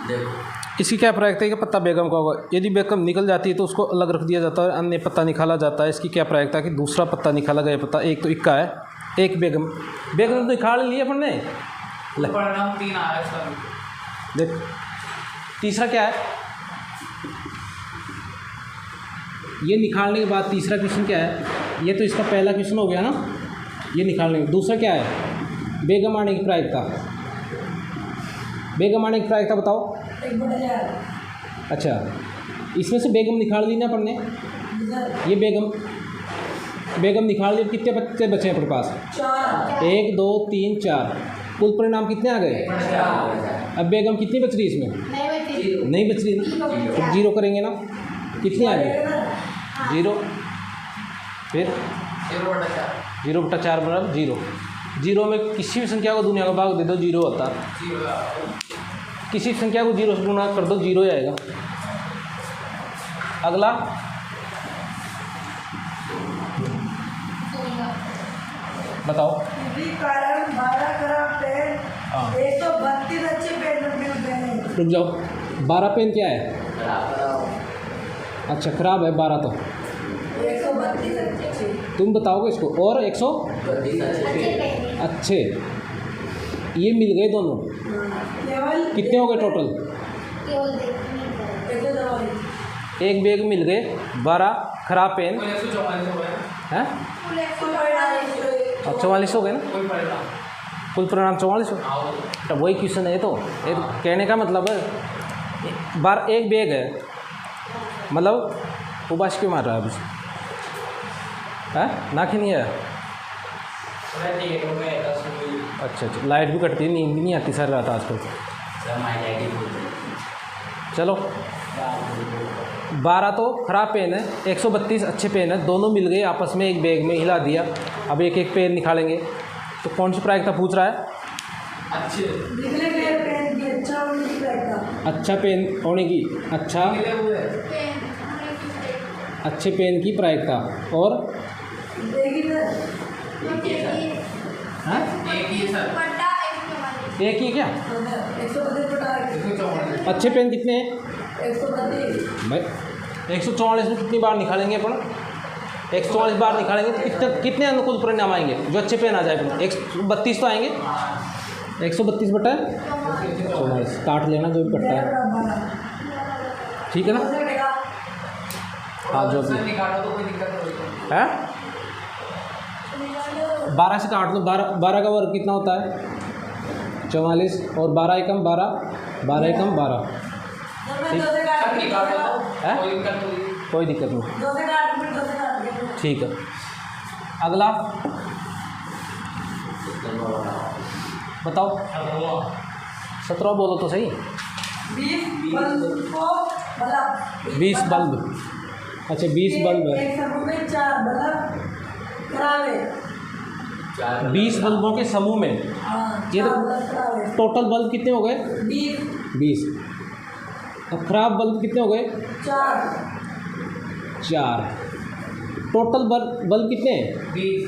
देखो। इसकी क्या प्रायिकता है कि पत्ता बेगम का होगा? यदि बेगम निकल जाती है तो उसको अलग रख दिया जाता है, अन्य पत्ता निकाला जाता है। इसकी क्या प्रायिकता है कि दूसरा पत्ता निकाला गया पत्ता, एक तो इक्का है, एक बेगम तो निकाल लिए अपन ने। परिणाम 3 आ रहा है सर। देख तीसरा क्या है? ये निकालने के बाद तीसरा क्वेश्चन क्या है? ये तो इसका पहला क्वेश्चन हो गया ना, ये निकालने के। दूसरा क्या है? बेगम आने की प्रायिकता। बेगम आने की प्रायिकता बताओ। 1/4 अच्छा इसमें से बेगम निकाल दी ना अपन ने, ये बेगम बेगम निकाल लिए, कितने बच्चे बचे हैं अपने पास? 4 1 2 3 4, कुल परिणाम कितने आ गए? अब बेगम कितनी बच रही इसमें? नहीं बच रही ना, तो जीरो करेंगे ना, कितनी आ गई? 0, फिर 0/4 बराबर 0। 0 में किसी भी संख्या को दुनिया का भाग दे दो 0 होता है, किसी भी संख्या को 0 से गुणा कर दो 0 ही आएगा। अगला बताओ। इसी कारण 12 खराब पेन हाँ। 132 अच्छे पेन मिल गए हैं। रुक जाओ, 12 पेन क्या है? अच्छा खराब है 12 तो 132 अच्छे। तुम बताओगे इसको। और 100 अच्छे, ये मिल गए दोनों, केवल कितने हो गए टोटल? एक बैग मिल गए 12 खराब पेन हैं, अब 44 हो गए ना, कुल परिणाम 44 हो। तो वही क्वेश्चन है ये तो कहने का मतलब है बार एक बैग है, मतलब उबाश क्यों मार रहा है अभी? है ना कि नहीं है? अच्छा अच्छा, लाइट भी कटती है, नींद भी नहीं आती सर रात आजकल। चलो 12 तो खराब पेन है, 132 अच्छे पेन है, दोनों मिल गए आपस में एक बैग में, हिला दिया। अब एक एक पेन निकालेंगे, तो कौन सी प्रायिकता पूछ रहा है? निकले गए पेन की अच्छा होने की प्रायिकता। अच्छा पेन होने की, अच्छे पेन की प्रायिकता। और देखिए सर, हाँ एक ही क्या? 132 अच्छे पेन कितने हैं 132 भाई? 144 में कितनी बार निकालेंगे अपन? 144 बार निकालेंगे तो कितने कितने अनुकूल परिणाम आएंगे जो अच्छे पेन आ जाए अपन? 132 तो आएंगे। 132 बटा 44 काट लेना जो भी कटता है, ठीक है ना? हाँ जो भी है 12 से काट लो, 12 का वर्ग कितना होता है? 44 और 12 एकम 12, 12 एकम 12 है, कोई दिक्कत नहीं, ठीक है। अगला बताओ, 17 बोलो तो सही। 20 बल्ब, अच्छा 20 बल्ब है, एक समूह में 4 बल्ब खराब है। 20 बल्बों के समूह में, ये तो टोटल बल्ब कितने हो गए? 20। अब खराब बल्ब कितने हो गए? 4। टोटल बल्ब कितने हैं? 20।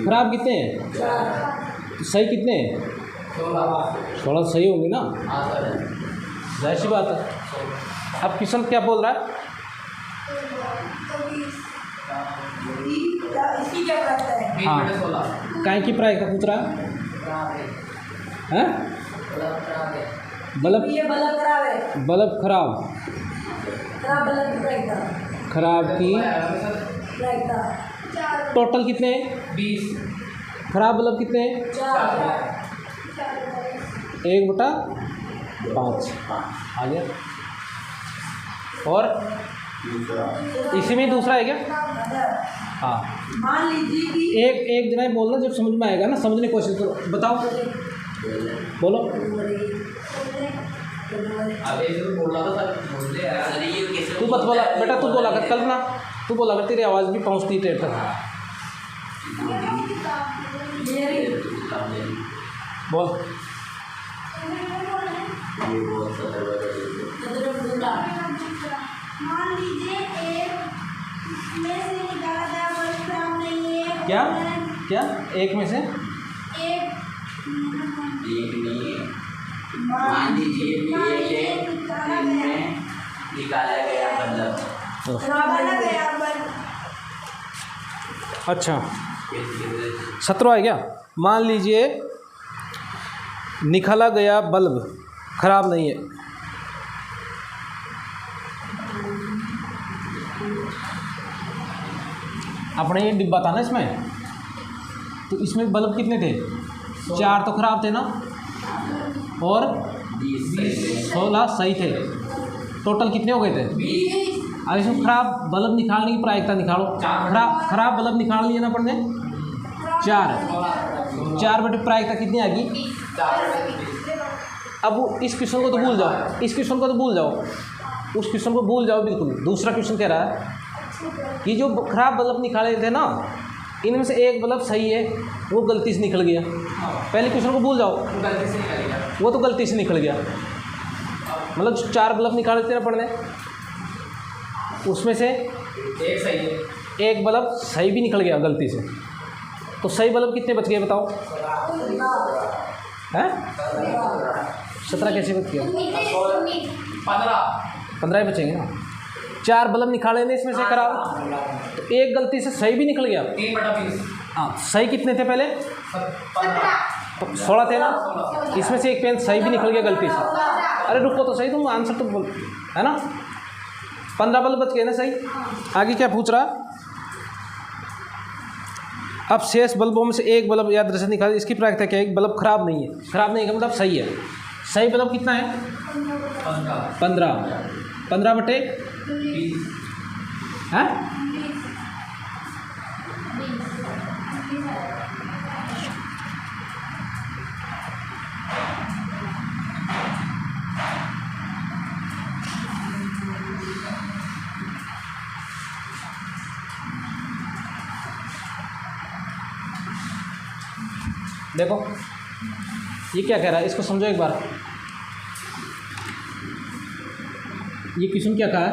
खराब कितने हैं? 4। तो सही कितने हैं? 16 सही होंगे ना, जाहिर सी बात है। अब क्वेश्चन क्या बोल रहा है? इसकी क्या प्रायिकता है? हाँ, काय की प्रायिकता पूछ रहा है? बल्ब, ये बल्ब खराब है। बल्ब खराब, खराब बल्ब की प्रायिकता। खराब की प्रायिकता टोटल कितने हैं? 20। खराब बल्ब कितने हैं? 4। 1/5 आ गया। और इसी में दूसरा है क्या? हाँ, मान लीजिए कि एक जरा बोलना, जब समझ में आएगा ना, समझने की कोशिश करो। बताओ, बोलो। तू मत बोला बेटा, तू बोला कर, कल्पना तू बोला कर, तेरी आवाज़ भी पहुँचती है टेर तक। बोल। मान लीजिए एक में से निकाला गया बल्ब खराब नहीं है। क्या क्या? एक में से एक नहीं, मान लीजिए कि एक में निकाला गया बल्ब निकाला गया बल्ब। अच्छा 17 है क्या? मान लीजिए निकाला गया बल्ब खराब नहीं है। अपने ये डिब्बा था ना इसमें, तो इसमें बल्ब कितने थे? 4 तो खराब थे ना, और 16 सही थे। टोटल कितने हो गए थे? अब इसमें खराब बल्ब निकालने की प्रायिकता निकालो। खराब बल्ब निकाल लिया ना अपन ने 4 बटे प्रायिकता कितनी आ गई। अब इस क्वेश्चन को तो भूल जाओ, इस क्वेश्चन को तो भूल जाओ, उस क्वेश्चन को भूल जाओ बिल्कुल। दूसरा क्वेश्चन कह रहा है कि जो खराब बल्ब निकाले थे ना, इनमें से एक बल्ब सही है, वो गलती से निकल गया। पहले क्वेश्चन को भूल जाओ, वो तो गलती से निकल गया। मतलब 4 बल्ब निकाले थे ना पढ़ने, उसमें से एक सही है, एक बल्ब सही भी निकल गया गलती से। तो सही बल्ब कितने बच गए बताओ? हैं 17 कैसे बच गया? 15 ही बचेंगे ना। 4 बल्ब निकाले ने इसमें से खराब, तो एक गलती से सही भी निकल गया। 3/20। हाँ, सही कितने थे पहले? 16 थे ना, इसमें से एक पेन सही भी निकल गया गलती से। अरे रुको तो सही, तुम आंसर तो बोल, है ना। 15 बल्ब बच गए ना सही। आगे क्या पूछ रहा? अब शेष बल्बों में से एक बल्ब याद रख निकाल, इसकी प्रायिकता क्या है? एक बल्ब खराब नहीं है, खराब नहीं का मतलब सही है। सही बल्ब कितना है? 15 बटे हैं। देखो ये क्या कह रहा है, इसको समझो एक बार। ये क्वेश्चन क्या कहा है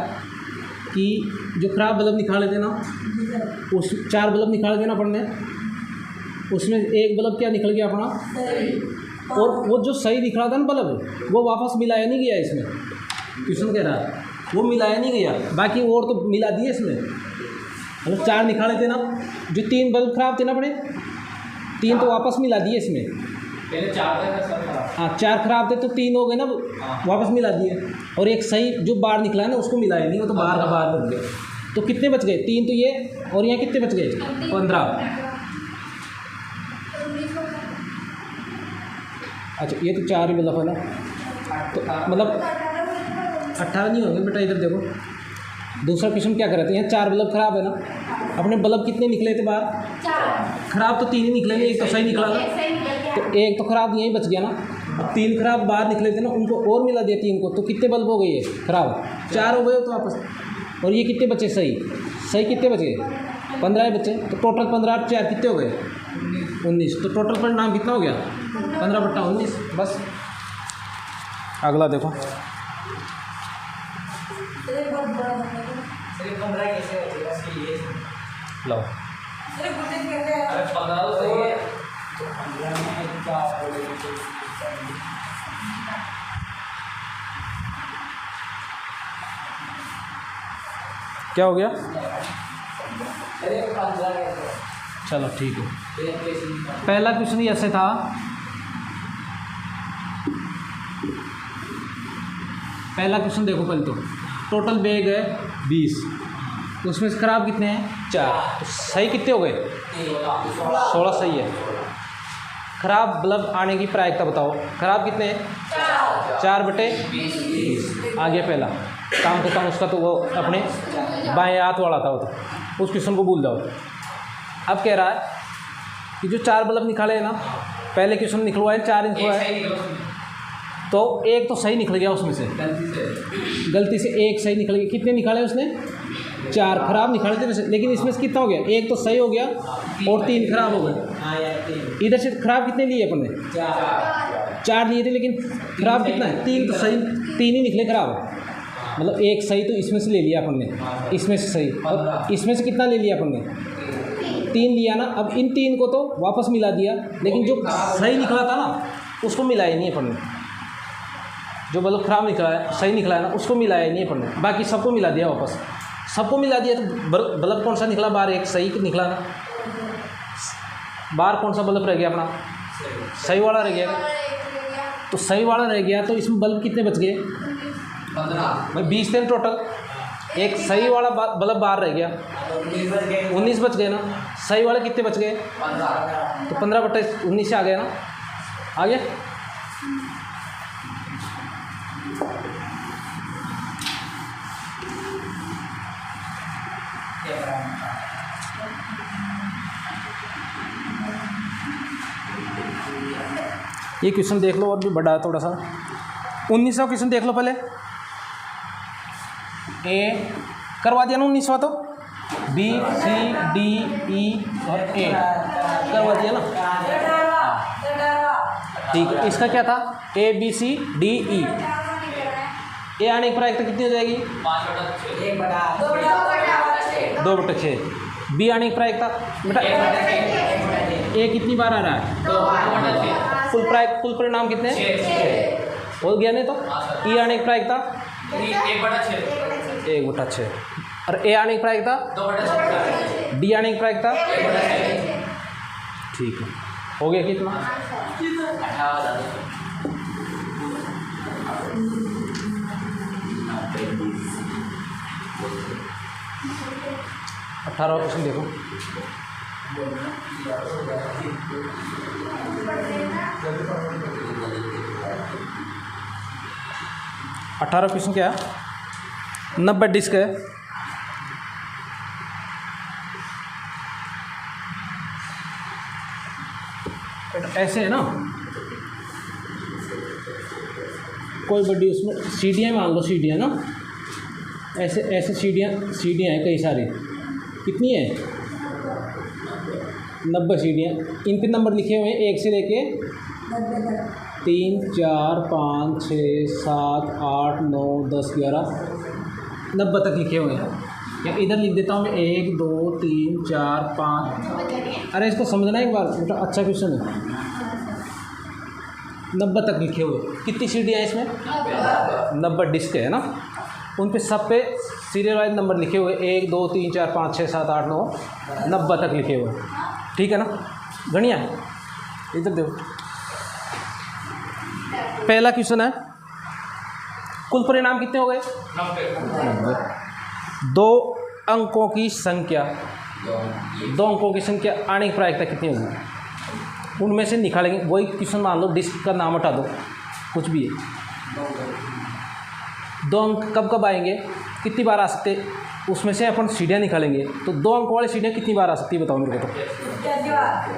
कि जो खराब बल्ब निकाले थे ना, उस 4 बल्ब निकाले थे ना अपन ने, उसमें एक बल्ब क्या निकल गया अपना, और वो जो सही निकला था ना बल्ब, वो वापस मिलाया नहीं गया इसमें। क्वेश्चन कह रहा है वो मिलाया नहीं गया, बाकी और तो मिला दिए इसमें। मतलब 4 निकाले थे ना, जो 3 बल्ब खराब थे ना अपने, 3 तो वापस मिला दिए इसमें। पहले 4 थे सर खराब। हाँ 4 खराब थे तो 3 हो गए ना, वापस मिला दिए। और एक सही जो बाहर निकला है ना, उसको मिलाया नहीं, वो तो बाहर का बाहर बच गया। तो कितने बच गए? 3 तो ये, और यहाँ कितने बच गए? 15। अच्छा ये तो 4 ही बल्ब है ना, तो मतलब 18 नहीं होंगे बेटा। इधर देखो दूसरा क्वेश्चन क्या कर रहे थे, यहाँ 4 बल्ब खराब है ना, अपने बल्ब कितने निकले थे बाहर? खराब तो 3 ही निकले, एक तो सही निकला ना, तो एक तो खराब यहीं बच गया ना। 3 खराब बाहर निकले थे ना, उनको और मिला दिया 3 को, तो कितने बल्ब हो गए ये खराब? 4 हो गए तो वापस। और ये कितने बचे सही? सही कितने बचे? 15 ही बचे। तो टोटल 15 और 4 कितने हो गए? 19। तो टोटल परिणाम कितना हो गया? 15/19। बस। अगला देखो, लो अरे 15 तो सही है। क्या हो गया? अरे 15 कैसे? चलो ठीक है। पहला क्वेश्चन ऐसे था, पहला क्वेश्चन देखो पहले तो, टोटल बैग है 20, उसमें से खराब कितने हैं? 4। तो सही कितने हो गए? 16 सही है। खराब बल्ब आने की प्रायिकता बताओ। खराब कितने हैं? 4 बटे 20। आ गया पहला। काम खत्म उसका, तो वो अपने बाएं हाथ वाला था वो, तो उस क्वेश्चन को भूल जाओ। अब कह रहा है कि जो 4 बल्ब निकाले हैं ना, पहले क्वेश्चन निकलवाए 4 निकलवाए, तो एक तो सही निकल गया उसमें से, गलती से एक सही निकल गया। कितने निकाले उसने? 4 खराब निकाले थे वैसे, लेकिन इसमें से कितना हो गया? एक तो सही हो गया और 3 खराब हो गए। इधर से खराब कितने लिए अपन ने? 4 लिए थे, लेकिन खराब कितना है? 3 तो सही, 3 ही निकले खराब। मतलब एक सही तो इसमें से ले लिया अपन ने, इसमें से सही, और इसमें से कितना ले लिया अपन ने? 3 लिया ना। अब इन 3 को तो वापस मिला दिया, लेकिन जो सही निकला था ना, उसको मिलाया नहीं अपन ने। जो बल्ब खराब निकला है, सही निकला है ना, उसको मिलाया नहीं अपन ने, बाकी सबको मिला दिया वापस। सबको मिला दिया तो बल्ब कौन सा निकला बाहर? एक सही निकला ना। बाहर कौन सा बल्ब रह गया अपना? सही वाला रह गया। तो सही वाला रह गया, तो इसमें बल्ब कितने बच गए? 15 भाई 20 थे टोटल, एक सही वाला बल्ब बाहर रह गया, 19 बच गए ना। सही वाले कितने बच गए? 15। तो 15/19 से आ गया ना। आ गया। ये क्वेश्चन देख लो और भी बड़ा है थोड़ा सा। 19वां क्वेश्चन देख लो पहले। ए करवा दिया ना 19वां, तो बी सी डी ई और ए करवा दिया ना। ठीक है, इसका क्या था? A B C D E. ए आने की प्रायिकता कितनी हो जाएगी? 2/6। बी आने की प्रायिकता बेटा ए कितनी बार आ रहा है? कुल परिणाम कितने? 6 हो गया नहीं तो। ई आने की प्रायिकता 1/6। और ए आने की प्रायिकता 2/6। डी आने की प्रायिकता ठीक है। हो गया कितना? 18वां क्वेश्चन देखो। अठारह क्वेश्चन क्या है? 90 डिस्क है। ऐसे है ना, कोई बड़ी उसमें सीढ़ियाँ मान लो, सीढ़ियाँ ना ऐसे ऐसे सीढ़ियाँ हैं कई सारी। कितनी है? 90 सीढ़ियाँ। इन पे नंबर लिखे हुए हैं 1 से लेके 3 4 5 6 7 8 9 10 11 90 तक लिखे हुए हैं। या इधर लिख देता हूँ मैं 1 2 3 4 5। अरे इसको समझना एक बार बेटा, अच्छा क्वेश्चन है। 90 तक लिखे हुए। कितनी सीढ़ियाँ हैं इसमें? 90 डिस्क है ना। उन पे सब पे सीरियल वाइज नंबर लिखे हुए 1 2 3 4 5 6 7 8 9 90 तक लिखे हुए। ठीक है ना। गणिया इधर देखो, पहला क्वेश्चन है कुल परिणाम कितने हो गए? 90। 2 अंकों की संख्या, 2 अंकों की संख्या आने की प्रायिकता कितनी होगी? उनमें से निकालेंगे। वही क्वेश्चन मान लो, डिस्क का नाम हटा दो, कुछ भी है। 2 अंक कब कब आएंगे, कितनी बार आ सकते, उसमें से अपन सीढ़ियाँ निकालेंगे। तो 2 अंक वाली सीढ़ियाँ कितनी बार आ सकती है बताओ मेरे को। तो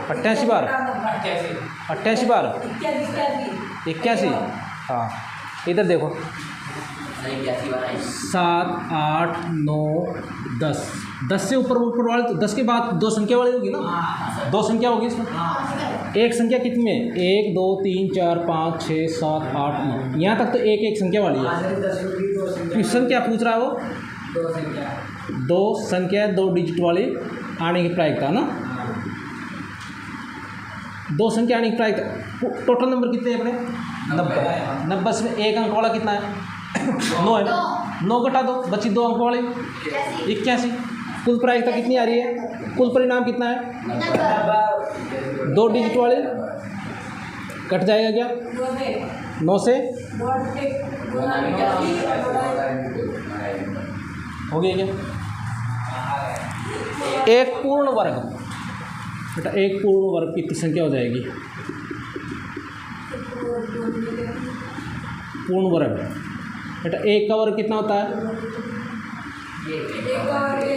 88 बार। 88 बार 81। हाँ इधर देखो 7 8 9 10। 10 से ऊपर वाले, तो 10 के बाद 2 संख्या वाली होगी ना। 2 संख्या होगी इसमें। एक संख्या कितनी है? 1 2 3 4 5 6 7 8 9। यहाँ तक तो एक संख्या वाली है। क्वेश्चन क्या पूछ रहा है वो? 2 संख्या 2 डिजिट वाली आने की प्रायिकता ना। 2 संख्या आने की प्रायिकता। टोटल नंबर कितने हैं अपने? 90। 90 में एक अंक वाला कितना है? 9 है। 9 घटा दो, बची 2 अंक वाली 81। कुल प्रायिकता कितनी आ रही है? कुल परिणाम कितना है? 2 डिजिट वाले कट जाएगा क्या? 9 से हो गया क्या? एक पूर्ण वर्ग बेटा, एक पूर्ण वर्ग कितनी संख्या हो जाएगी? पूर्ण वर्ग बेटा, 1 का वर्ग कितना होता है?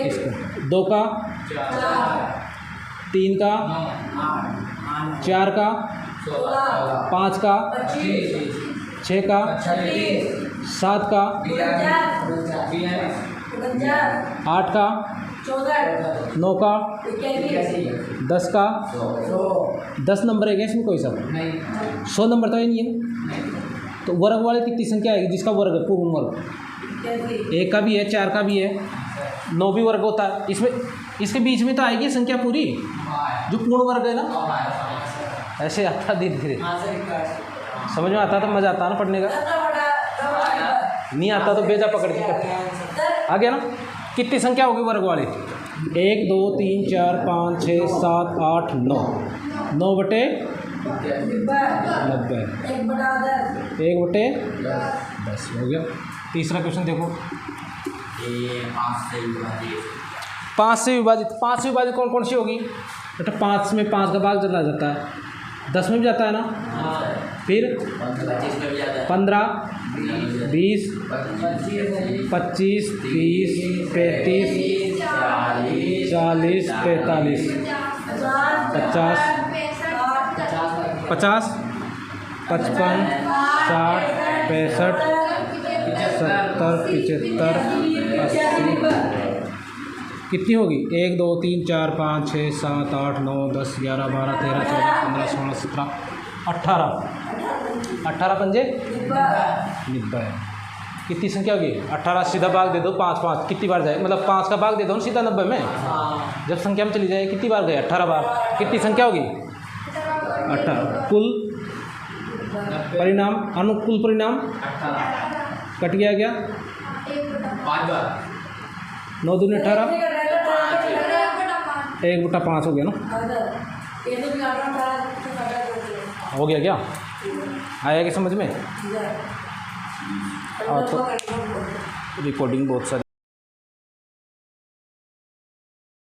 इसका 2 का 3 का 4 का 5 का 6 का 7 का 8 का 9 का 10 का 10 नंबर है क्या इसमें? कोई सा 100 नंबर तो ही नहीं है ना। तो वर्ग वाले कितनी संख्या आएगी जिसका वर्ग है पूर्ण वर्ग? 1 का भी है, 4 का भी है, 9 भी वर्ग होता है इसमें। इसके बीच में तो आएगी संख्या पूरी जो पूर्ण वर्ग है ना। ऐसे आता धीरे धीरे समझ में आता तो मज़ा आता ना पढ़ने का। नहीं आता तो बेजा पकड़ के करते आ गया ना। कितनी संख्या होगी वर्ग वाली? 1 2 3 4 5 6 7 8 9। 9/90 1/10 हो गया। तीसरा क्वेश्चन देखो। 5 से विभाजित। 5 से विभाजित कौन कौन सी होगी बेटा? 5 में 5 का भाग चला जाता है, 10 में भी जाता है ना। फिर 15 20 25 30 35 40 45 50 50 55 60 65 70 75 80 कितनी होगी 1 2 3 4 5 6 7 8 9 10 11 12 13 14 15 16 17 18 18 पंजे 90 कितनी संख्या होगी 18 सीधा भाग दे दो 5 5 कितनी बार जाए मतलब 5 का भाग दे दो सीधा 90 में जब संख्या में चली जाए कितनी बार गए 18 बार कितनी संख्या होगी 18 कुल परिणाम अनुकूल परिणाम कट गया क्या 5 बार 9 दूनी 18 1/5 हो गया ना हो गया क्या आया क्या समझ में? और तो रिकॉर्डिंग बहुत सारी